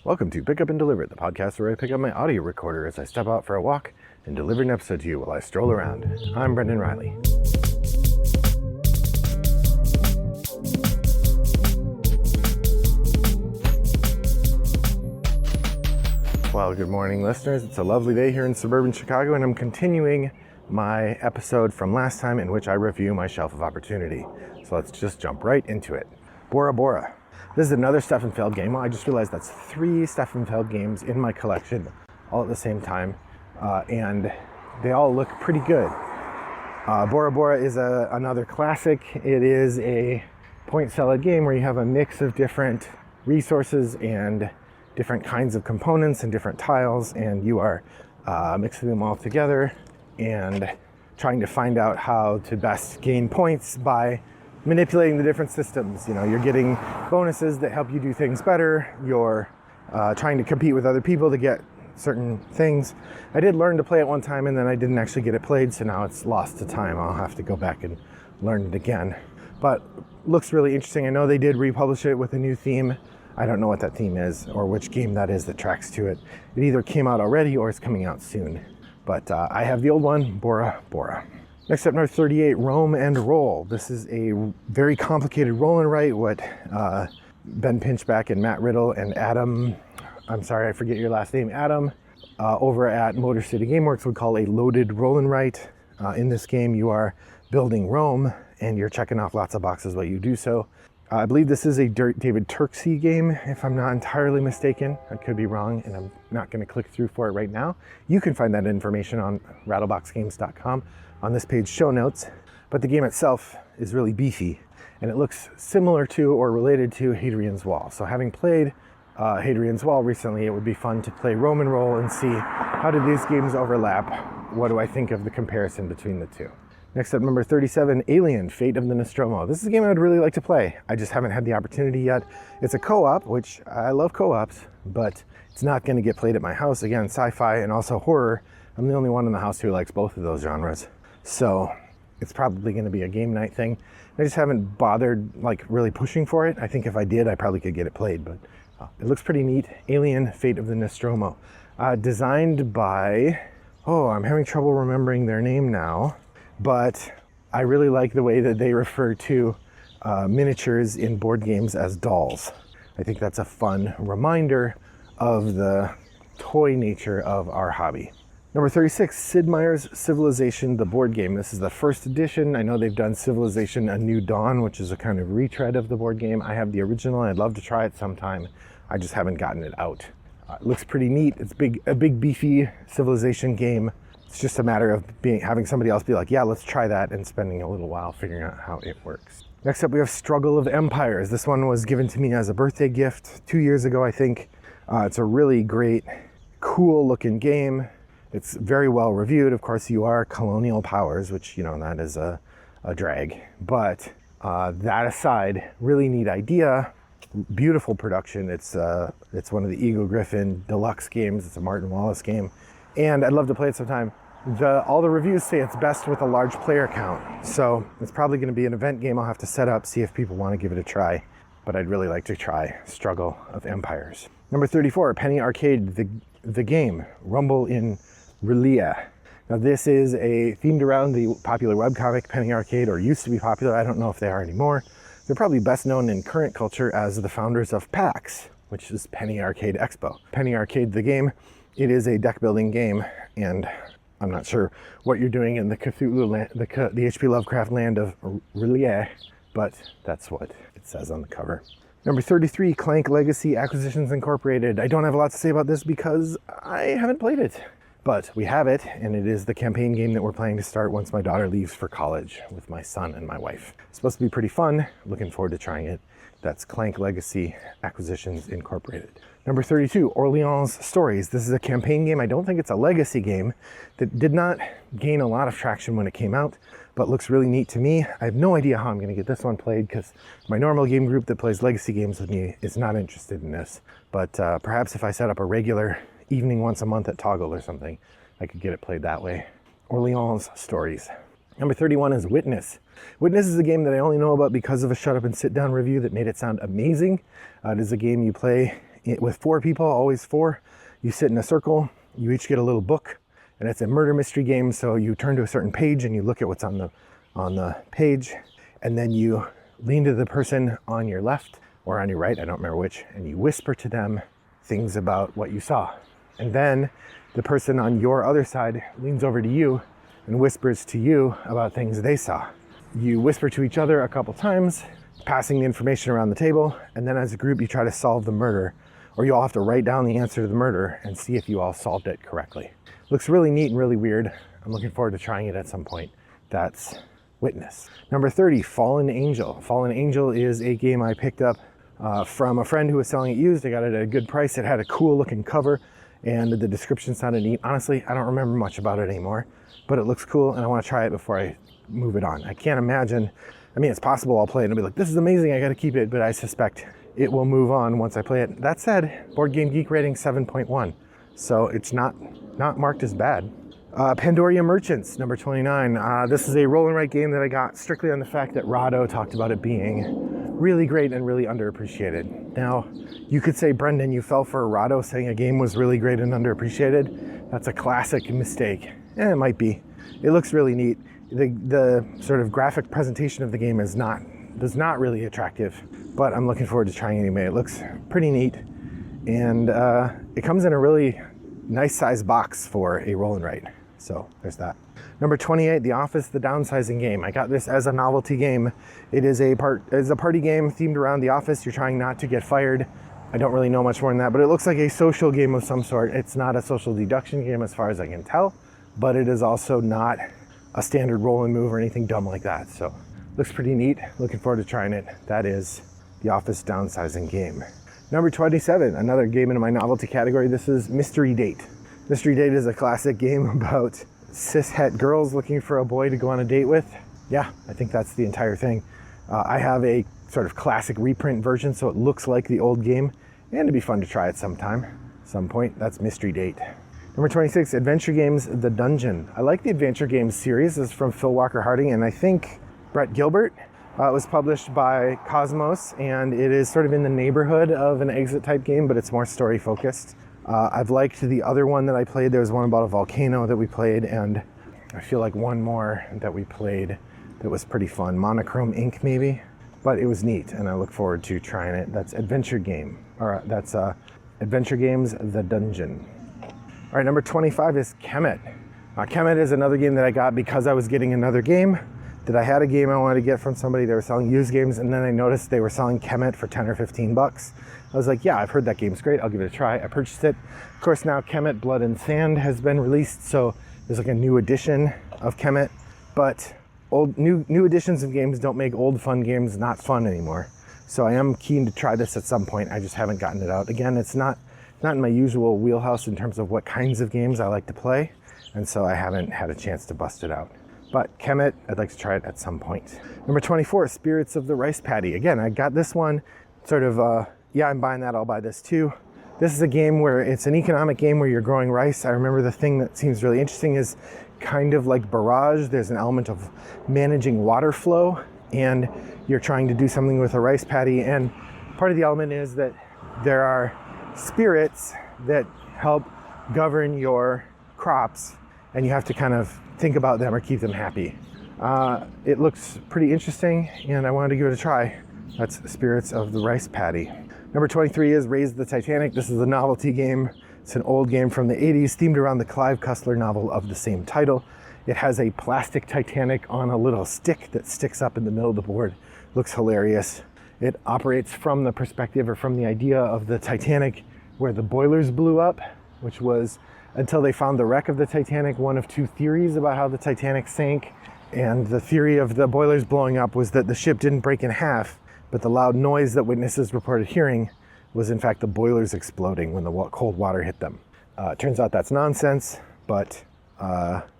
Welcome to Pick Up and Deliver, the podcast where I pick up my audio recorder as I step out for a walk and deliver an episode to you while I stroll around. I'm Brendan Riley. Well, good morning, listeners. It's a lovely day here in suburban Chicago, and I'm continuing my episode from last time in which I review my Shelf of Opportunity. So let's just jump right into it. Bora Bora. This is another Stefan Feld game. Well, I just realized that's 3 Stefan Feld games in my collection all at the same time, and they all look pretty good. Bora Bora is another classic. It is a point salad game where you have a mix of different resources and different kinds of components and different tiles, and you are mixing them all together and trying to find out how to best gain points by manipulating the different systems. You know, you're getting bonuses that help you do things better. You're trying to compete with other people to get certain things. I did learn to play it one time and then I didn't actually get it played, so now it's lost to time. I'll have to go back and learn it again. But looks really interesting. I know they did republish it with a new theme. I don't know what that theme is or which game that is that tracks to it. It either came out already or it's coming out soon. But I have the old one, Bora Bora. Next up, number 38, Roam and Roll. This is a very complicated roll and write, what Ben Pinchback and Matt Riddle and Adam, I'm sorry, I forget your last name, Adam, over at Motor City Gameworks would call a loaded roll and write. In this game, you are building Rome and you're checking off lots of boxes while you do so. I believe this is a David Turczi game, if I'm not entirely mistaken. I could be wrong, and I'm not going to click through for it right now. You can find that information on rattleboxgames.com on this page show notes, but the game itself is really beefy, and it looks similar to or related to Hadrian's Wall. So having played Hadrian's Wall recently, it would be fun to play Roam and Roll and see how do these games overlap. What do I think of the comparison between the two? Next up, number 37, Alien: Fate of the Nostromo. This is a game I would really like to play. I just haven't had the opportunity yet. It's a co-op, which I love co-ops, but it's not going to get played at my house. Again, sci-fi and also horror. I'm the only one in the house who likes both of those genres. So it's probably going to be a game night thing. I just haven't bothered like really pushing for it. I think if I did, I probably could get it played, but it looks pretty neat. Alien: Fate of the Nostromo. Designed by, I'm having trouble remembering their name now. But I really like the way that they refer to miniatures in board games as dolls. I think that's a fun reminder of the toy nature of our hobby. Number 36, Sid Meier's Civilization, the board game. This is the first edition. I know they've done Civilization: A New Dawn, which is a kind of retread of the board game. I have the original and I'd love to try it sometime. I just haven't gotten it out. It looks pretty neat. It's a big beefy Civilization game. It's just a matter of having somebody else be like, yeah, let's try that, and spending a little while figuring out how it works. Next up, we have Struggle of Empires. This one was given to me as a birthday gift 2 years ago, I think. It's a really great, cool looking game. It's very well reviewed. Of course, you are colonial powers, which, that is a drag. But that aside, really neat idea, beautiful production. It's one of the Eagle Griffin deluxe games. It's a Martin Wallace game. And I'd love to play it sometime. All the reviews say it's best with a large player count. So it's probably going to be an event game I'll have to set up, see if people want to give it a try. But I'd really like to try Struggle of Empires. Number 34, Penny Arcade, the game, Rumble in Relia. Now this is themed around the popular webcomic Penny Arcade, or used to be popular. I don't know if they are anymore. They're probably best known in current culture as the founders of PAX, which is Penny Arcade Expo. Penny Arcade, the game. It is a deck building game, and I'm not sure what you're doing in the Cthulhu land, the H.P. Lovecraft land of Relia, but that's what it says on the cover. Number 33, Clank Legacy Acquisitions Incorporated. I don't have a lot to say about this because I haven't played it, but we have it, and it is the campaign game that we're planning to start once my daughter leaves for college with my son and my wife. It's supposed to be pretty fun. Looking forward to trying it. That's Clank Legacy Acquisitions Incorporated. Number 32, Orleans Stories. This is a campaign game. I don't think it's a legacy game that did not gain a lot of traction when it came out, but looks really neat to me. I have no idea how I'm going to get this one played because my normal game group that plays legacy games with me is not interested in this. But perhaps if I set up a regular evening once a month at Toggle or something, I could get it played that way. Orleans Stories. Number 31 is Witness. Witness is a game that I only know about because of a Shut Up and Sit Down review that made it sound amazing. It is a game you play with 4 people, always 4. You sit in a circle, you each get a little book, and it's a murder mystery game. So you turn to a certain page and you look at what's on the page, and then you lean to the person on your left or on your right, I don't remember which, and you whisper to them things about what you saw. And then the person on your other side leans over to you and whispers to you about things they saw. You whisper to each other a couple times, passing the information around the table, and then as a group you try to solve the murder, or you all have to write down the answer to the murder and see if you all solved it correctly. Looks really neat and really weird. I'm looking forward to trying it at some point. That's Witness. Number 30, Fallen Angel. Fallen Angel is a game I picked up from a friend who was selling it used. I got it at a good price. It had a cool looking cover and the description sounded neat. Honestly, I don't remember much about it anymore, but it looks cool and I want to try it before I move it on. I can't imagine, I mean, it's possible I'll play it and I'll be like, this is amazing, I got to keep it, but I suspect it will move on once I play it. That said, Board Game Geek rating 7.1, so it's not marked as bad. Pandoria Merchants, number 29. This is a roll and write game that I got strictly on the fact that Rado talked about it being really great and really underappreciated. Now, you could say, Brendan, you fell for Rado saying a game was really great and underappreciated. That's a classic mistake. It might be. It looks really neat. The sort of graphic presentation of the game is not really attractive, but I'm looking forward to trying it anyway. It looks pretty neat, and it comes in a really nice size box for a roll and write. So there's that. Number 28, The Office, the downsizing game. I got this as a novelty game. It is a party game themed around the office. You're trying not to get fired. I don't really know much more than that, but it looks like a social game of some sort. It's not a social deduction game as far as I can tell, but it is also not a standard roll and move or anything dumb like that. So looks pretty neat. Looking forward to trying it. That is The Office downsizing game. Number 27, another game in my novelty category. This is Mystery Date. Mystery Date is a classic game about cishet girls looking for a boy to go on a date with. Yeah, I think that's the entire thing. I have a sort of classic reprint version, so it looks like the old game, and it'd be fun to try at some point. That's Mystery Date. Number 26, Adventure Games, The Dungeon. I like the Adventure Games series. This is from Phil Walker Harding, and I think Brett Gilbert. It was published by Cosmos, and it is sort of in the neighborhood of an exit type game, but it's more story focused. I've liked the other one that I played. There was one about a volcano that we played, and I feel like one more that we played that was pretty fun. Monochrome Inc. maybe, but it was neat, and I look forward to trying it. That's Adventure Games, The Dungeon. All right, number 25 is Kemet. Kemet is another game that I got because I was getting another game. That I had a game I wanted to get from somebody. They were selling used games, and then I noticed they were selling Kemet for 10 or 15 bucks. I was like, yeah, I've heard that game's great. I'll give it a try. I purchased it. Of course, now Kemet Blood and Sand has been released, so there's like a new edition of Kemet. But new editions of games don't make old fun games not fun anymore. So I am keen to try this at some point. I just haven't gotten it out. Again, it's not in my usual wheelhouse in terms of what kinds of games I like to play, and so I haven't had a chance to bust it out. But Kemet, I'd like to try it at some point. Number 24, Spirits of the Rice Paddy. Again, I got this one sort of, yeah, I'm buying that, I'll buy this too. This is a game where it's an economic game where you're growing rice. I remember the thing that seems really interesting is kind of like Barrage. There's an element of managing water flow, and you're trying to do something with a rice paddy. And part of the element is that there are spirits that help govern your crops, and you have to kind of think about them or keep them happy. It looks pretty interesting, and I wanted to give it a try. That's Spirits of the Rice Paddy. Number 23 is Raise the Titanic. This is a novelty game. It's an old game from the 80s, themed around the Clive Cussler novel of the same title. It has a plastic Titanic on a little stick that sticks up in the middle of the board. Looks hilarious. It operates from the perspective or from the idea of the Titanic where the boilers blew up, which was, until they found the wreck of the Titanic, one of two theories about how the Titanic sank. And the theory of the boilers blowing up was that the ship didn't break in half, but the loud noise that witnesses reported hearing was in fact the boilers exploding when the cold water hit them. Turns out that's nonsense, but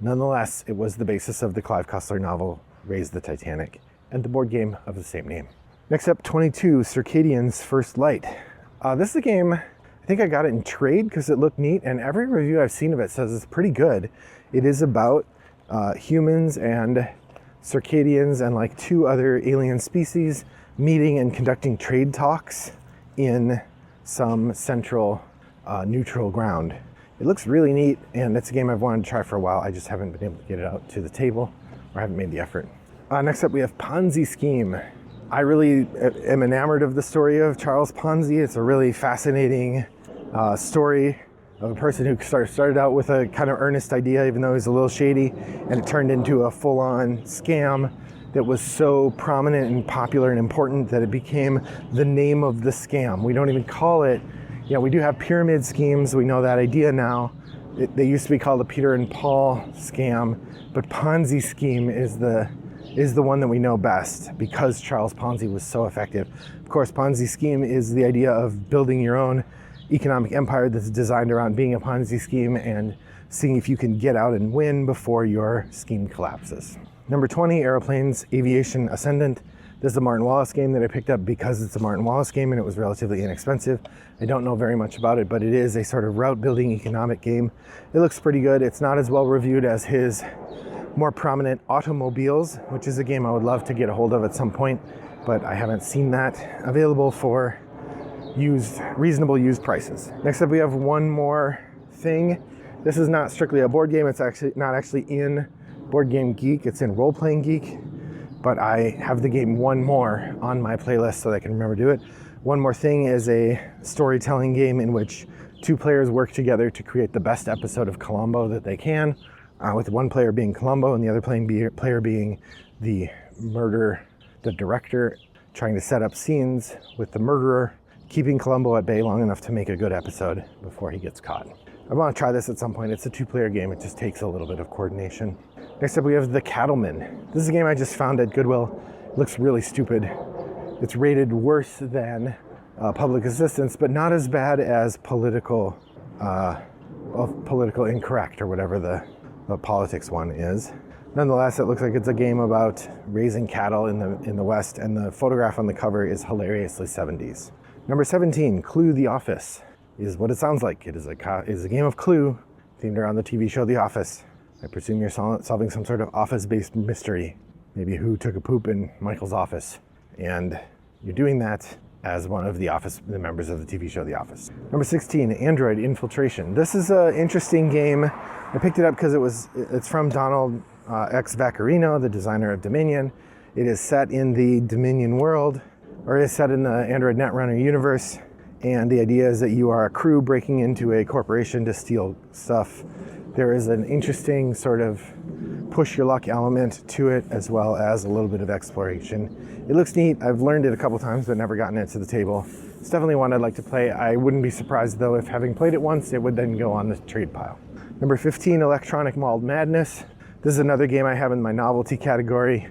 nonetheless, it was the basis of the Clive Cussler novel, Raise the Titanic, and the board game of the same name. Next up, 22, Circadian's First Light. This is a game, I think I got it in trade because it looked neat, and every review I've seen of it says it's pretty good. It is about humans and Circadians and like 2 other alien species meeting and conducting trade talks in some central neutral ground. It looks really neat, and it's a game I've wanted to try for a while. I just haven't been able to get it out to the table, or haven't made the effort. Next up, we have Ponzi Scheme. I really am enamored of the story of Charles Ponzi. It's a really fascinating story of a person who started out with a kind of earnest idea, even though he was a little shady, and it turned into a full-on scam that was so prominent and popular and important that it became the name of the scam. We don't even call it, we do have pyramid schemes, we know that idea now. They used to be called the Peter and Paul scam, but Ponzi scheme is the one that we know best because Charles Ponzi was so effective. Of course, Ponzi scheme is the idea of building your own economic empire that's designed around being a Ponzi scheme and seeing if you can get out and win before your scheme collapses. Number 20, Aeroplanes Aviation Ascendant. This is a Martin Wallace game that I picked up because it's a Martin Wallace game and it was relatively inexpensive. I don't know very much about it, but it is a sort of route building economic game. It looks pretty good. It's not as well reviewed as his more prominent Automobiles, which is a game I would love to get a hold of at some point, but I haven't seen that available for reasonable used prices. Next up, we have one more thing. This is not strictly a board game. It's actually not actually in Board Game Geek. It's in Role Playing Geek, but I have the game One More on my playlist so that I can remember to do it. One More Thing is a storytelling game in which two players work together to create the best episode of Columbo that they can, with one player being Columbo and the other player being the director, trying to set up scenes with the murderer, keeping Columbo at bay long enough to make a good episode before he gets caught. I want to try this at some point. It's a two-player game. It just takes a little bit of coordination. Next up, we have The Cattleman. This is a game I just found at Goodwill. It looks really stupid. It's rated worse than Public Assistance, but not as bad as Political Incorrect or whatever the politics one is. Nonetheless, it looks like it's a game about raising cattle in the West, and the photograph on the cover is hilariously 70s. Number 17, Clue the Office, is what it sounds like. It is a game of Clue themed around the TV show The Office. I presume you're solving some sort of office-based mystery. Maybe who took a poop in Michael's office. And you're doing that as one of the members of the TV show The Office. Number 16, Android Infiltration. This is an interesting game. I picked it up because it's from Donald X. Vaccarino, the designer of Dominion. It is set in the Dominion world, or it is set in the Android Netrunner universe. And the idea is that you are a crew breaking into a corporation to steal stuff. There is an interesting sort of push your luck element to it, as well as a little bit of exploration. It looks neat. I've learned it a couple times, but never gotten it to the table. It's definitely one I'd like to play. I wouldn't be surprised, though, if having played it once, it would then go on the trade pile. Number 15, Electronic Malled Madness. This is another game I have in my novelty category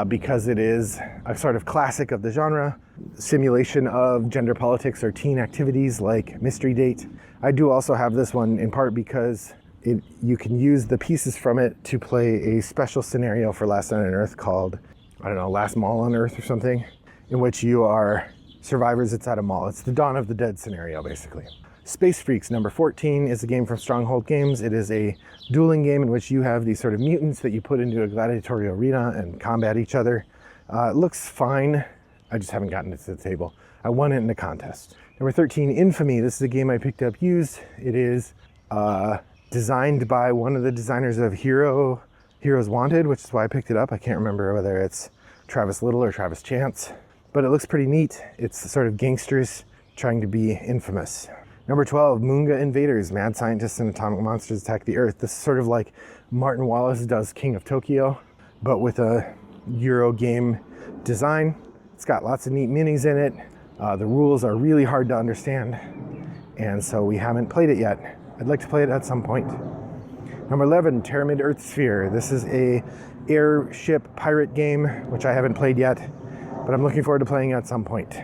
because it is a sort of classic of the genre. Simulation of gender politics or teen activities like Mystery Date. I do also have this one in part because you can use the pieces from it to play a special scenario for Last Night on Earth called, Last Mall on Earth or something, in which you are survivors. It's at a mall. It's the Dawn of the Dead scenario, basically. Space Freaks, number 14, is a game from Stronghold Games. It is a dueling game in which you have these sort of mutants that you put into a gladiatorial arena and combat each other. It looks fine. I just haven't gotten it to the table. I won it in a contest. Number 13, Infamy. This is a game I picked up used. It is designed by one of the designers of Heroes Wanted, which is why I picked it up. I can't remember whether it's Travis Little or Travis Chance, but it looks pretty neat. It's sort of gangsters trying to be infamous. Number 12, Moonga Invaders, Mad Scientists and Atomic Monsters Attack the Earth. This is sort of like Martin Wallace does King of Tokyo, but with a Euro game design. It's got lots of neat minis in it. The rules are really hard to understand, and so we haven't played it yet. I'd like to play it at some point. Number 11, Terramid Earth Sphere. This is a airship pirate game, which I haven't played yet, but I'm looking forward to playing at some point.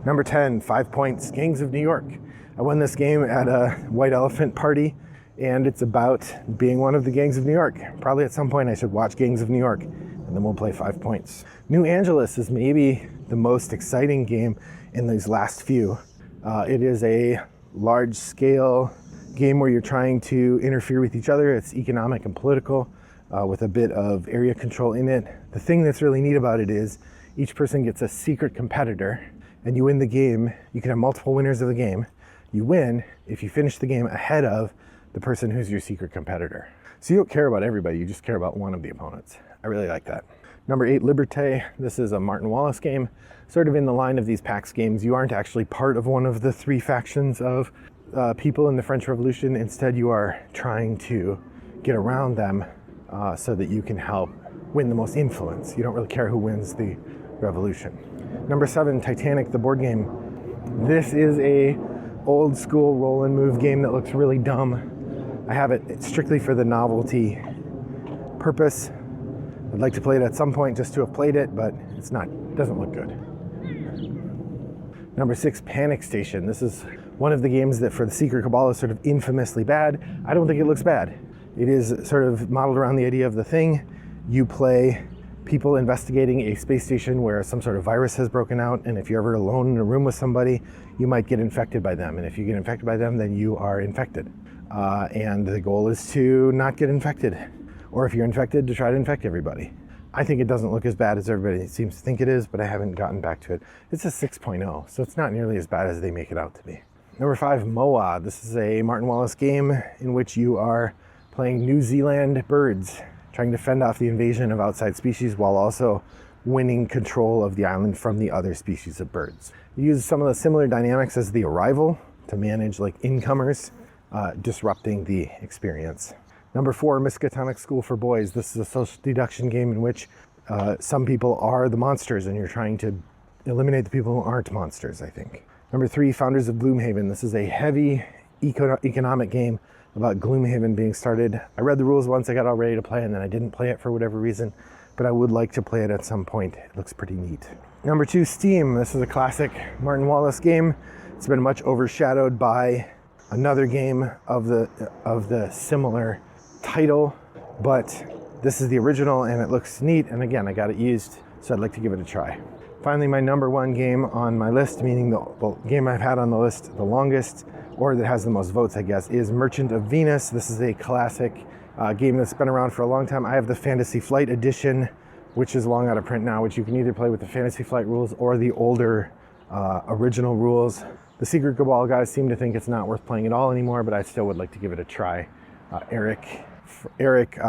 Number 10, 5 Points, Gangs of New York. I won this game at a White Elephant party, and it's about being one of the Gangs of New York. Probably at some point I should watch Gangs of New York, and then we'll play 5 Points. New Angeles is maybe the most exciting game in these last few. It is a large-scale game where you're trying to interfere with each other. It's economic and political with a bit of area control in it. The thing that's really neat about it is each person gets a secret competitor, and you win the game. You can have multiple winners of the game. You win if you finish the game ahead of the person who's your secret competitor. So you don't care about everybody, you just care about one of the opponents. I really like that. Number 8, Liberté. This is a Martin Wallace game, sort of in the line of these PAX games. You aren't actually part of one of the 3 factions of people in the French Revolution. Instead, you are trying to get around them so that you can help win the most influence. You don't really care who wins the revolution. Number 7, Titanic, the board game. This is a old school roll and move game that looks really dumb. I have it strictly for the novelty purpose. I'd like to play it at some point just to have played it, but it doesn't look good. Number 6, Panic Station. This is one of the games that for the Secret Cabal is sort of infamously bad. I don't think it looks bad. It is sort of modeled around the idea of The Thing. You play people investigating a space station where some sort of virus has broken out, and if you're ever alone in a room with somebody, you might get infected by them. And if you get infected by them, then you are infected. And the goal is to not get infected. Or if you're infected, to try to infect everybody. I think it doesn't look as bad as everybody seems to think it is, but I haven't gotten back to it. It's a 6.0, so it's not nearly as bad as they make it out to be. Number 5, Moa. This is a Martin Wallace game in which you are playing New Zealand birds, trying to fend off the invasion of outside species while also winning control of the island from the other species of birds. You use some of the similar dynamics as The Arrival to manage like incomers, disrupting the experience. Number 4, Miskatonic School for Boys. This is a social deduction game in which some people are the monsters and you're trying to eliminate the people who aren't monsters, I think. Number 3, Founders of Gloomhaven. This is a heavy economic game about Gloomhaven being started. I read the rules once, I got all ready to play, and then I didn't play it for whatever reason, but I would like to play it at some point. It looks pretty neat. Number 2, Steam. This is a classic Martin Wallace game. It's been much overshadowed by another game of the similar title, but this is the original and it looks neat, and again, I got it used, so I'd like to give it a try. Finally, my number 1 game on my list, meaning the game I've had on the list the longest, or that has the most votes, I guess, is Merchant of Venus. This is a classic game that's been around for a long time. I have the Fantasy Flight edition, which is long out of print now, which you can either play with the Fantasy Flight rules or the older original rules. The Secret Cabal guys seem to think it's not worth playing at all anymore, but I still would like to give it a try. Eric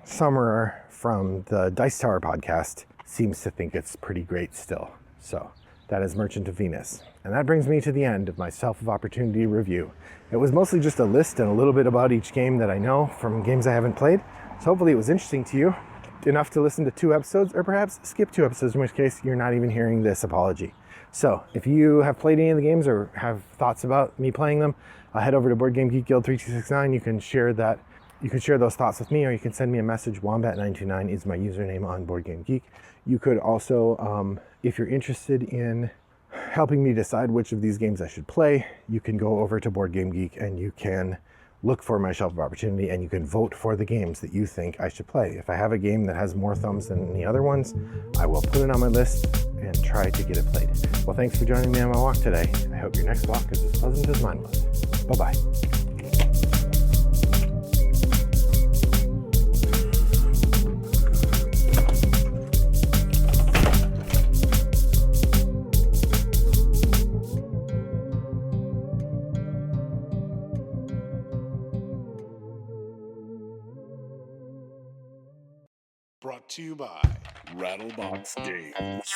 Summerer from the Dice Tower podcast seems to think it's pretty great still. So that is Merchant of Venus. And that brings me to the end of my Shelf of Opportunity review. It was mostly just a list and a little bit about each game that I know from games I haven't played. So hopefully it was interesting to you, enough to listen to 2 episodes, or perhaps skip 2 episodes, in which case you're not even hearing this apology. So if you have played any of the games or have thoughts about me playing them, head over to Board Game Geek Guild 3269. You can share those thoughts with me, or you can send me a message. Wombat929 is my username on Board Game Geek. You could also, if you're interested in helping me decide which of these games I should play, you can go over to Board Game Geek and you can look for my Shelf of Opportunity and you can vote for the games that you think I should play. If I have a game that has more thumbs than the other ones, I will put it on my list and try to get it played. Well, thanks for joining me on my walk today. I hope your next walk is as pleasant as mine was. Bye-bye. Brought to you by Rattlebox Games.